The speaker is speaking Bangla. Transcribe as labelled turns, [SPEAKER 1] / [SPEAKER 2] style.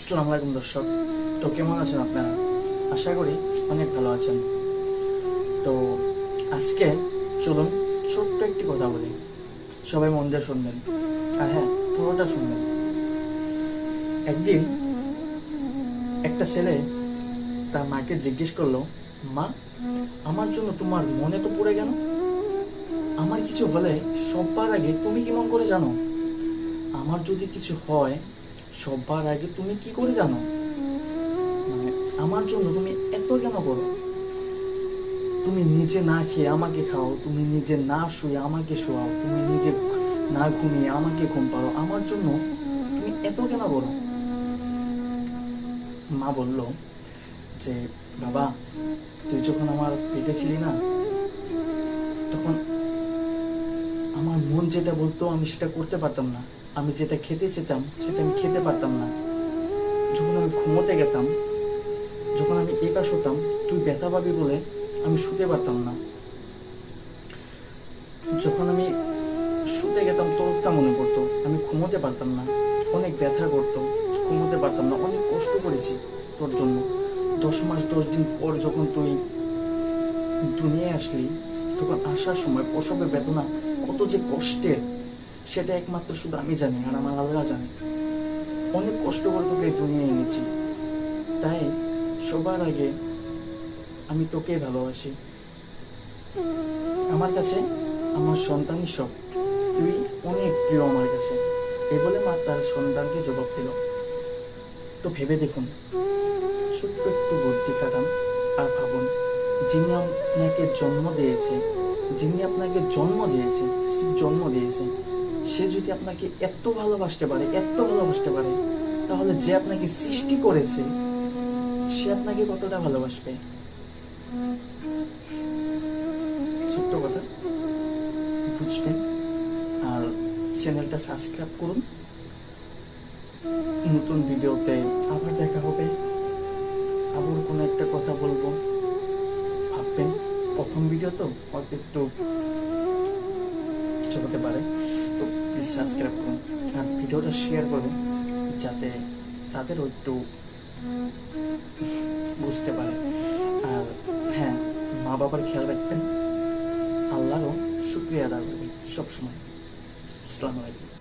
[SPEAKER 1] আসসালামু আলাইকুম দর্শক। তো কেমন আছেন আপনারা? আশা করি অনেক ভালো আছেন। তো আজকে চলুন ছোট্ট একটি কথা বলি, সবাই মন দিয়ে শুনবেন, আর হ্যাঁ, পুরোটা শুনবেন। একদিন একটা ছেলে তার মাকে জিজ্ঞেস করলো, মা, আমার জন্য তোমার মনে তো পড়ে গেল, আমার কিছু হলে সবার আগে তুমি কি মন করে জানো? আমার যদি কিছু হয় সবার আগে তুমি কি করে জানো? মানে আমার জন্য তুমি এত কেন করো? তুমি নিজে না খেয়ে আমাকে খাও, তুমি নিজে না শুয়ে আমাকে শোয়াও, তুমি নিজে না ঘুমিয়ে আমাকে ঘুম পাড়ো, আমার জন্য তুমি এত কেন করো? মা বলল যে, বাবা, তুই যখন আমার পেটে ছিলি না, তখন আমার মন যেটা বলতো আমি সেটা করতে পারতাম না, আমি যেটা খেতে চেতাম সেটা আমি খেতে পারতাম না। যখন আমি ঘুমোতে গেতাম, যখন আমি একা শুতাম, তুই ব্যথা পাবি বলে আমি শুতে পারতাম না। যখন আমি শুতে গেতাম তোরটা মনে পড়তো, আমি ঘুমোতে পারতাম না, অনেক ব্যথা করতো, ঘুমোতে পারতাম না, অনেক কষ্ট করেছি তোর জন্য। 10 মাস 10 দিন পর যখন তুই দুনিয়ায় আসলি, তখন আসার সময় প্রসবের বেদনা কত যে কষ্টের, সেটা একমাত্র শুধু আমি জানি আর আমার আল্লাহ জানে। অনেক কষ্ট করে তোকে এই দুনিয়ায় এনেছি, তাই সবার আগে আমি তোকেই ভালোবাসি। আমার কাছে আমার সন্তানই সব, তুই অনেক প্রিয় আমার কাছে। এই বলে মা তার সন্তানকে জবাব দিল। তো ভেবে দেখুন, ছোট্ট একটু বুদ্ধি খাটান আর ভাবুন, যিনি আপনাকে জন্ম দিয়েছে, যিনি আপনাকে জন্ম দিয়েছে, জন্ম দিয়েছে, সে যদি আপনাকে এত ভালোবাসতে পারে, এত ভালোবাসতে পারে, তাহলে যে আপনাকে সৃষ্টি করেছে সে আপনাকে কতটা ভালোবাসবে? ছোট্ট কথা, বুঝবেন। আর চ্যানেলটা সাবস্ক্রাইব করুন। নতুন ভিডিওতে আবার দেখা হবে, আবার কোনো একটা কথা বলবো। ভাববেন, প্রথম ভিডিও তো হয়তো একটু কিছু হতে পারে, তো প্লিজ সাবস্ক্রাইব করুন আর ভিডিওটা শেয়ার করুন, যাতে তাদেরও একটু বুঝতে পারে। আর হ্যাঁ, মা বাবার খেয়াল রাখবেন, আল্লাহরও শুক্রিয়া আদায় করবেন সবসময়। আসসালামু আলাইকুম।